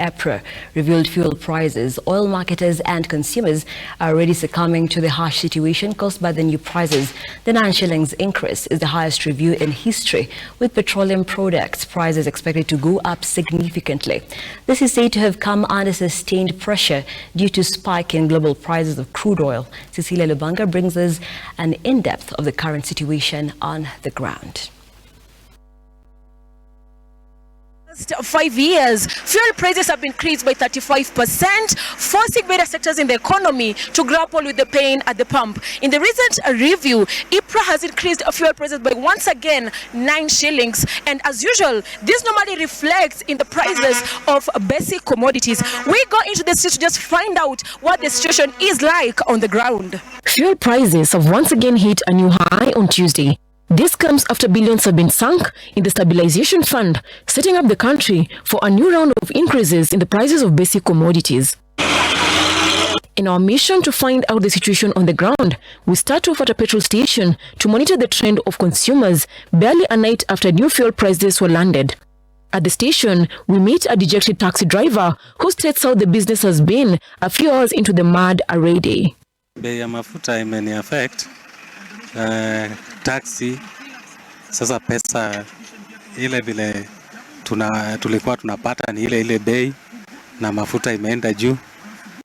EPRA revealed fuel prices, oil marketers and consumers are already succumbing to the harsh situation caused by the new prices. The 9 shillings increase is the highest review in history, with petroleum products prices expected to go up significantly. This is said to have come under sustained pressure due to spike in global prices of crude oil. Cecilia Lubanga brings us an in-depth of the current situation on the ground. 5 years, fuel prices have increased by 35%, forcing various sectors in the economy to grapple with the pain at the pump. In the recent review, EPRA has increased fuel prices by once again 9 shillings, and as usual, this normally reflects in the prices of basic commodities. We go into the streets to just find out what the situation is like on the ground. Fuel prices have once again hit a new high on Tuesday. This comes after billions have been sunk in the stabilization fund, setting up the country for a new round of increases in the prices of basic commodities. In our mission to find out the situation on the ground, we start off at a petrol station to monitor the trend of consumers barely a night after new fuel prices were landed. At the station, we meet a dejected taxi driver who states how the business has been a few hours into the mad array day. Bei ya mafuta imeni affect taxi. Sasa pesa ile vile tulikuwa tunapata ni ile bei, na mafuta imeenda juu,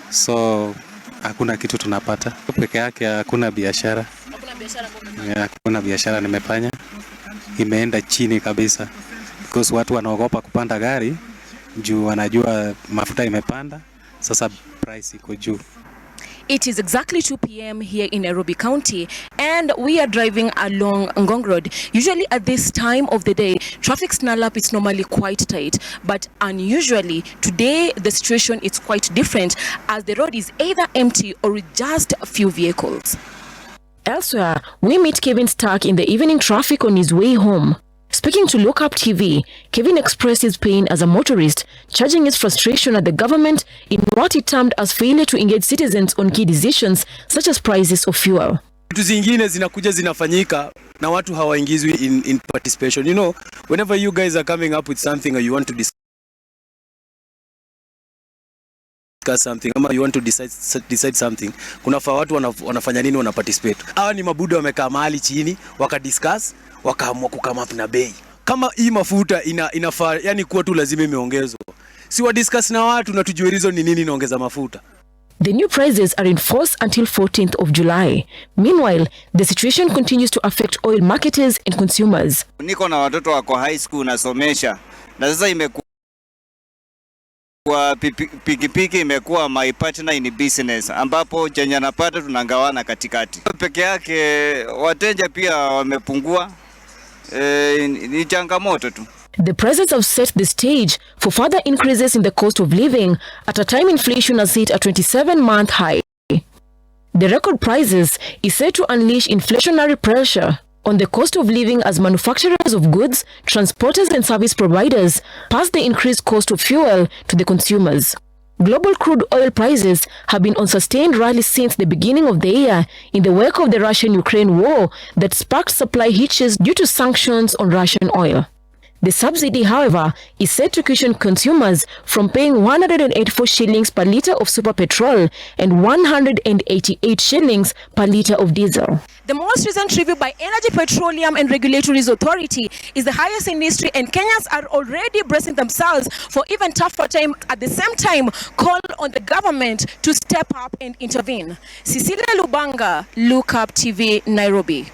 so hakuna kitu tunapata. Peke yake hakuna biashara. Hakuna biashara nimefanya, imeenda chini kabisa, because watu wanaogopa kupanda gari juu wanajua mafuta imepanda, sasa price iko juu. It is exactly 2 p.m. here in Nairobi County, and we are driving along Ngong Road. Usually at this time of the day, traffic snarl up is normally quite tight, but unusually today the situation is quite different, as the road is either empty or with just a few vehicles. Elsewhere, we meet Kevin stuck in the evening traffic on his way home. Speaking to Look Up TV, Kevin expressed his pain as a motorist, charging his frustration at the government in what he termed as failure to engage citizens on key decisions such as prices of fuel. Vitu zingine zinakuja zinafanyika na watu hawaingizwi in participation. You know, whenever you guys are coming up with something or you want to discuss something, ama you want to decide something, kuna fa watu wanafanya nini, wana participate. Hawa ni mabuda wamekaa mahali chini, wakadiscuss, wakaamua kukama up na bei. Kama hii mafuta inafaa, yani kuwa tu lazima imeongezwa. Si wa discuss na watu na tujue reason ni nini inaongeza mafuta. The new prices are in force until 14th of July. Meanwhile, the situation continues to affect oil marketers and consumers. Niko na watoto wako high school nasomesha, na sasa imekuwa pikipiki imekuwa my partner in business, ambapo chenye napata tunagawana katikati. Peke yake wateja pia wamepungua, ni changamoto tu. The prices have set the stage for further increases in the cost of living at a time inflation has hit a 27-month high. The record prices is set to unleash inflationary pressure on the cost of living as manufacturers of goods, transporters and service providers pass the increased cost of fuel to the consumers. Global crude oil prices have been on sustained rally since the beginning of the year in the wake of the Russian-Ukraine war that sparked supply hitches due to sanctions on Russian oil. The subsidy, however, is set to cushion consumers from paying 184 shillings per litre of super petrol and 188 shillings per litre of diesel. The most recent review by Energy, Petroleum and Regulatory Authority is the highest in history, and Kenyans are already bracing themselves for even tougher time. At the same time, call on the government to step up and intervene. Cecilia Lubanga, Look Up TV, Nairobi.